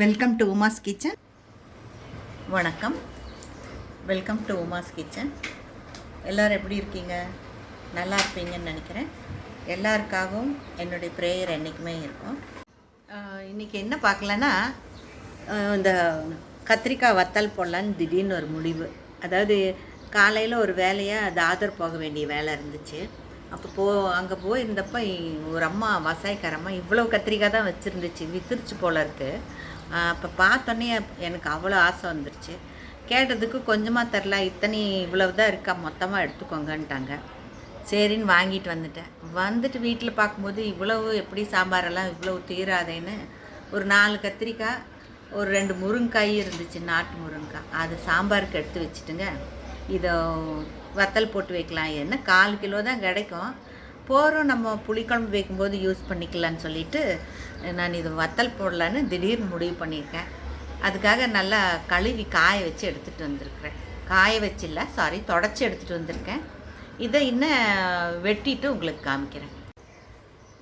Welcome to Uma's kitchen. வணக்கம். Welcome to Uma's kitchen. எல்லோரும் எப்படி இருக்கீங்க? நல்லா இருப்பீங்கன்னு நினைக்கிறேன். எல்லாருக்காகவும் என்னுடைய ப்ரேயர் என்றைக்குமே இருக்கும். இன்றைக்கி என்ன பார்க்கலன்னா, இந்த கத்திரிக்காய் வத்தல் போடலான்னு திடீர்னு ஒரு முடிவு. அதாவது காலையில் ஒரு வேலையாக தாதர் போக வேண்டிய வேலை இருந்துச்சு. அப்போ அங்கே போயிருந்தப்போ ஒரு அம்மா விவசாயக்காரம்மா இவ்வளோ கத்திரிக்காய் தான் வச்சுருந்துச்சு, வித்துருச்சு போல இருக்குது. அப்போ பார்த்தோன்னே எனக்கு அவ்வளோ ஆசை வந்துருச்சு. கேட்டதுக்கு கொஞ்சமாக தரல, இத்தனை இவ்வளவு தான் இருக்கா, மொத்தமாக எடுத்துக்கோங்கன்ட்டாங்க. சரின்னு வாங்கிட்டு வந்துட்டு வீட்டில் பார்க்கும்போது இவ்வளவு எப்படி சாம்பாரெல்லாம் இவ்வளவு தீராதேன்னு ஒரு 4 கத்திரிக்காய், ஒரு 2 முருங்காய் இருந்துச்சு, நாட்டு முருங்காய். அது சாம்பாருக்கு எடுத்து வச்சுட்டுங்க, இதை வத்தல் போட்டு வைக்கலாம். என்ன 1/4 கிலோ தான் கிடைக்கும், போகிறோம் நம்ம புளிக்குழம்பு வைக்கும்போது யூஸ் பண்ணிக்கலான்னு சொல்லிவிட்டு நான் இது வத்தல் போடலான்னு திடீர்னு முடிவு பண்ணியிருக்கேன். அதுக்காக நல்லா கழுவி காய வச்சு எடுத்துகிட்டு வந்திருக்கிறேன். தொடச்சி எடுத்துகிட்டு வந்திருக்கேன். இதை இன்னும் வெட்டிட்டு உங்களுக்கு காமிக்கிறேன்.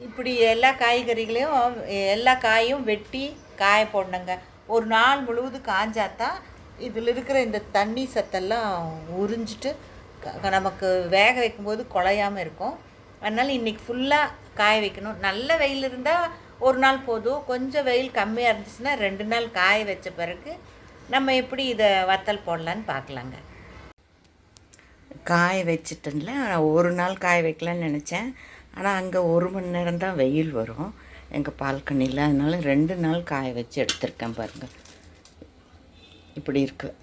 இப்படி எல்லா காய்கறிகளையும் எல்லா காயும் வெட்டி காய போடணுங்க. ஒரு நாள் முழுவதும் காஞ்சாத்தான் இதில் இருக்கிற இந்த தண்ணி சத்தெல்லாம் உறிஞ்சிட்டு நமக்கு வேக வைக்கும்போது குழையாமல் இருக்கும். அதனால் இன்றைக்கி ஃபுல்லாக காய வைக்கணும். நல்ல வெயில் இருந்தால் ஒரு நாள் போதும், கொஞ்சம் வெயில் கம்மியாக இருந்துச்சுன்னா 2 நாள் காய வச்ச பிறகு நம்ம எப்படி இதை வத்தல் போடலான்னு பார்க்கலாங்க. காய வச்சுட்டேன்ல, ஒரு நாள் காய வைக்கலான்னு நினச்சேன். ஆனால் அங்கே 1 மணி நேரம் தான் வெயில் வரும் எங்கள் பால்கனியில். அதனால 2 நாள் காய வச்சு எடுத்திருக்கேன். பாருங்கள், இப்படி இருக்குது.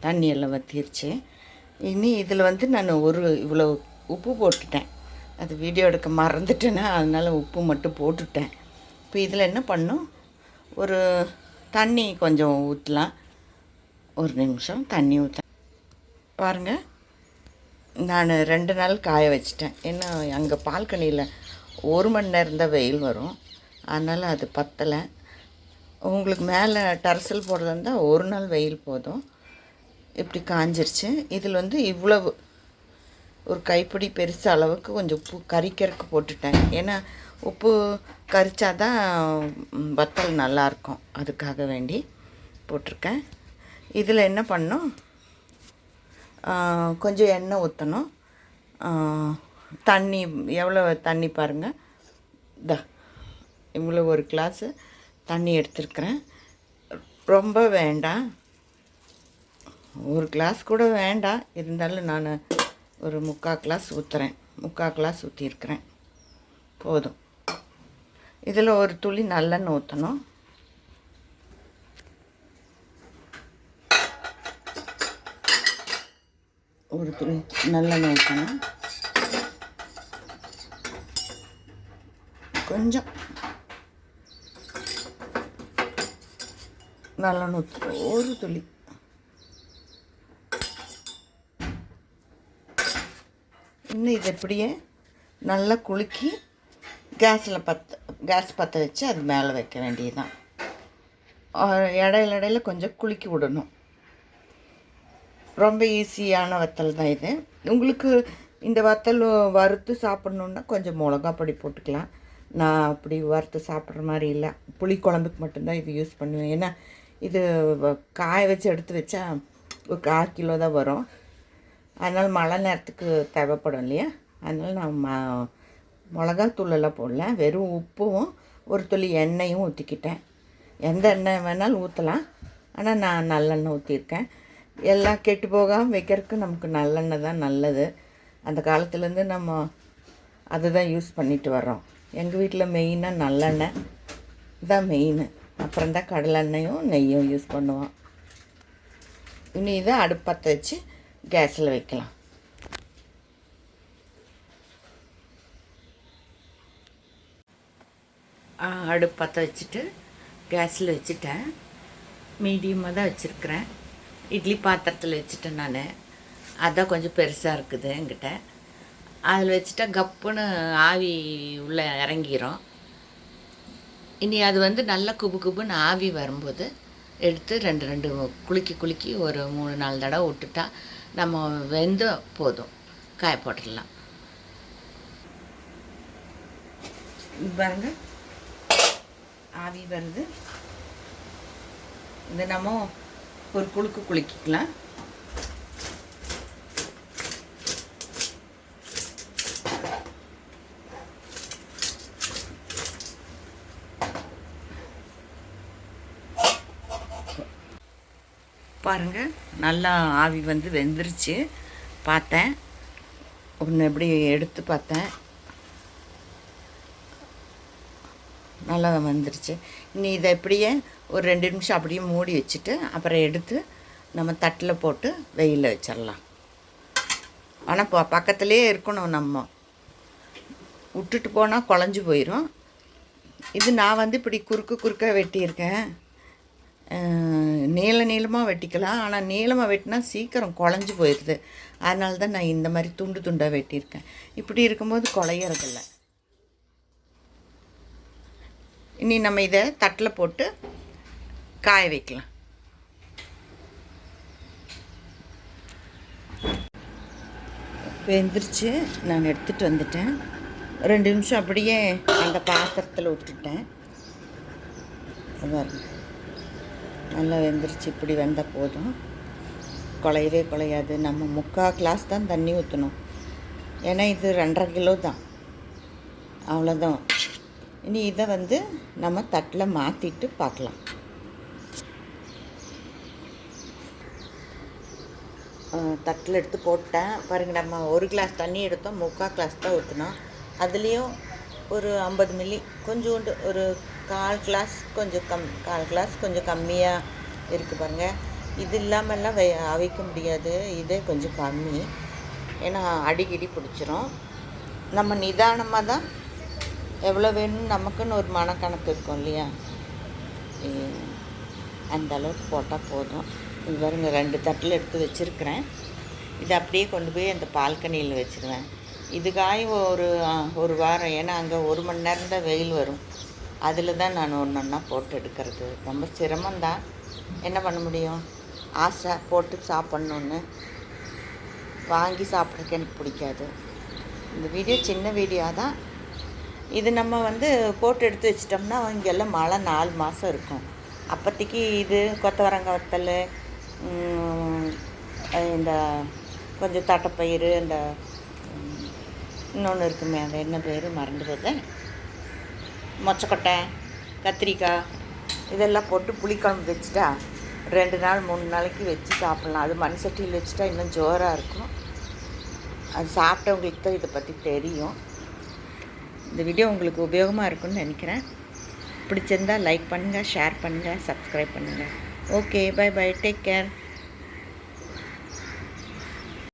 தண்ணி எல்லாம் வற்றிருச்சு. இனி இதில் நான் இவ்வளோ உப்பு போட்டுட்டேன். அது வீடியோ எடுக்க மறந்துட்டேன்னா அதனால் உப்பு மட்டும் போட்டுட்டேன். இப்போ இதில் என்ன பண்ணும், ஒரு தண்ணி கொஞ்சம் ஊற்றலாம். ஒரு நிமிஷம் தண்ணி ஊற்ற பாருங்கள். நான் 2 நாள் காய வச்சிட்டேன். ஏன்னா அங்கே பால்கனியில் 1 மணி நேரம் தான் வெயில் வரும், அதனால் அது பத்தலை. உங்களுக்கு மேலே டர்சல் போடுறதா இருந்தால் 1 நாள் வெயில் போதும். இப்படி காஞ்சிருச்சு. இதில் இவ்வளவு ஒரு கைப்பிடி பெருசு அளவுக்கு கொஞ்சம் உப்பு கரிக்கிறதுக்கு போட்டுட்டேன். ஏன்னா உப்பு கரிச்சாதான் வத்தல் நல்லாயிருக்கும், அதுக்காக வேண்டி போட்டிருக்கேன். இதில் என்ன பண்ணணும், கொஞ்சம் எண்ணெய் ஊற்றணும். தண்ணி எவ்வளோ தண்ணி பாருங்கள், இவ்வளோ ஒரு கிளாஸு தண்ணி எடுத்துருக்குறேன். ரொம்ப வேண்டாம், ஒரு கிளாஸ் கூட வேண்டாம். இருந்தாலும் நான் ஒரு 3/4 கிளாஸ் ஊற்றுறேன். 3/4 கிளாஸ் ஊற்றிருக்கிறேன், போதும். இதில் ஒரு துளி நல்லெண்ணெய் ஊற்றணும். ஒரு துளி நல்லெண்ணெய் ஊற்றணும். கொஞ்சம் நல்லெண்ணெய் ஊற்றுறோம், ஒரு துளி. இன்னும் இது எப்படியே நல்லா குலுக்கி கேஸ் பற்ற வச்சு அது மேலே வைக்க வேண்டியதுதான். இடையில கொஞ்சம் குலுக்கி விடணும். ரொம்ப ஈஸியான வத்தல் தான் இது. உங்களுக்கு இந்த வத்தல் வறுத்து சாப்பிட்ணுன்னா கொஞ்சம் மிளகா பொடி போட்டுக்கலாம். நான் அப்படி வறுத்து சாப்பிட்ற மாதிரி இல்லை, புளிக்குழம்புக்கு மட்டும்தான் இது யூஸ் பண்ணுவேன். ஏன்னா இது காய வச்சு எடுத்து வச்சா ஒரு 1/4 கிலோ தான் வரும். அதனால் மழை நேரத்துக்கு தேவைப்படும் இல்லையா, அதனால் நான் மிளகாத்தூளெல்லாம் போடல, வெறும் உப்பும் ஒரு துளி எண்ணெயும் ஊற்றிக்கிட்டேன். எந்த எண்ணெய் வேணாலும் ஊற்றலாம், ஆனால் நான் நல்லெண்ணெய் ஊற்றிருக்கேன். எல்லாம் கெட்டு போகாமல் வைக்கிறதுக்கு நமக்கு நல்லெண்ணெய் தான் நல்லது. அந்த காலத்துலேருந்து நம்ம அதுதான் யூஸ் பண்ணிட்டு வர்றோம். எங்கள் வீட்டில் மெயினாக நல்லெண்ணெய் தான் மெயின், அப்புறம் தான் கடலெண்ணெயும் நெய்யும் யூஸ் பண்ணுவோம். இனி இதை அடுப்பற்ற வச்சு கேஸில் வைக்கலாம். அடுப்பு பற்ற வச்சுட்டு கேஸில் வச்சுட்டேன். மீடியமாக தான் வச்சுருக்கிறேன். இட்லி பாத்திரத்தில் வச்சுட்டேன் நான். அதான் கொஞ்சம் பெருசாக இருக்குது என்கிட்ட. அதில் வச்சுட்டா கப்புன்னு ஆவி உள்ளே இறங்கிரும். இனி அது நல்லா குபுன்னு ஆவி வரும்போது எடுத்து 2 குலுக்கி ஒரு 3-4 தடவை விட்டுட்டா நம்ம வெந்து போதும், காய போட்டுடலாம். பாருங்கள், ஆவி வருது. இது நம்ம ஒரு குலுக்கு குலுக்கிக்கலாம். பாருங்கள், நல்லா ஆவி வந்து வெந்துருச்சு. பார்த்தேன், ஒன்று எப்படி எடுத்து பார்த்தேன், நல்லா வந்துருச்சு. இனி இதை எப்படியே ஒரு 2 நிமிஷம் அப்படியே மூடி வச்சுட்டு அப்புறம் எடுத்து நம்ம தட்டில் போட்டு வெயிலில் வச்சிடலாம். ஆனால் பக்கத்துலேயே இருக்கணும், நம்ம விட்டுட்டு போனால் குழஞ்சி போயிடும். இது நான் வந்து இப்படி குறுக்க வெட்டியிருக்கேன். நீளமாக வெட்டிக்கலாம், ஆனால் நீளமாக வெட்டினா சீக்கிரம் குழஞ்சி போயிடுது. அதனால தான் நான் இந்த மாதிரி துண்டாக வெட்டியிருக்கேன். இப்படி இருக்கும்போது குழையறதில்ல. இனி நம்ம இதை தட்டில் போட்டு காய வைக்கலாம். வெந்துருச்சு, நான் எடுத்துகிட்டு வந்துட்டேன். 2 நிமிஷம் அப்படியே அந்த பாத்திரத்தில் விட்டுட்டேன். நல்லா வெந்துருச்சு. இப்படி வெந்தால் போதும், குழையவே குழையாது. நம்ம 3/4 கிளாஸ் தான் தண்ணி ஊற்றணும். ஏன்னா இது 2.5 கிலோ தான், அவ்வளோதான். இனி இதை வந்து நம்ம தட்டில் மாற்றிட்டு பார்க்கலாம். தட்டில் எடுத்து போட்டேன் பாருங்கள். நம்ம 1 கிளாஸ் தண்ணி எடுத்தோம், 3/4 கிளாஸ் தான் ஊற்றினோம். அதுலேயும் ஒரு 50 மில்லி கொஞ்சோண்டு, ஒரு 1/4 கிளாஸ் கொஞ்சம் 1/4 கிளாஸ் கொஞ்சம் கம்மியாக இருக்குது பாருங்கள். இது இல்லாமல்லாம் அவிக்க முடியாது, இதே கொஞ்சம் கம்மி. ஏன்னா அடிக்கடி பிடிச்சிரும். நம்ம நிதானமாக தான் எவ்வளோ வேணும்னு நமக்குன்னு ஒரு மனக்கணக்கு இருக்கும் இல்லையா, அந்த அளவுக்கு போட்டால் போதும். இது பாருங்க, 2 தட்டில் எடுத்து வச்சுருக்கிறேன். இதை அப்படியே கொண்டு போய் அந்த பால்கனியில் வச்சுருவேன். இதுக்காக ஒரு வாரம், ஏன்னா அங்கே 1 மணி நேரம் தான் வெயில் வரும். அதில் தான் நான் ஒன்றா போட்டு எடுக்கிறது. ரொம்ப சிரமந்தான், என்ன பண்ண முடியும். ஆசை போட்டு சாப்பிட்ணுன்னு வாங்கி சாப்பிட்றதுக்கு எனக்கு பிடிக்காது. இந்த வீடியோ சின்ன வீடியோ தான். இது நம்ம வந்து போட்டு எடுத்து வச்சிட்டோம்னா இங்கெல்லாம் மழை 4 மாதம் இருக்கும். அப்போதைக்கு இது கொத்தவரங்காய் வத்தல், இந்த கொஞ்சம் தட்டைப்பயிறு, இந்த இன்னொன்று இருக்குமே, அந்த என்ன பேர் மறந்து போதேன், மொச்சக்கொட்டை, கத்திரிக்காய், இதெல்லாம் போட்டு புளிக்குழம்பு வச்சுட்டா 2 நாள் 3 நாளைக்கு வச்சு சாப்பிட்லாம். அது மண் சட்டியில் வச்சுட்டா இன்னும் ஜோராக இருக்கும். அது சாப்பிட்டவங்களுக்கு தான் இதை பற்றி தெரியும். இந்த வீடியோ உங்களுக்கு உபயோகமாக இருக்குன்னு நினைக்கிறேன். பிடிச்சிருந்தால் லைக் பண்ணுங்கள், ஷேர் பண்ணுங்கள், சப்ஸ்கிரைப் பண்ணுங்கள். Okay, bye bye, take care.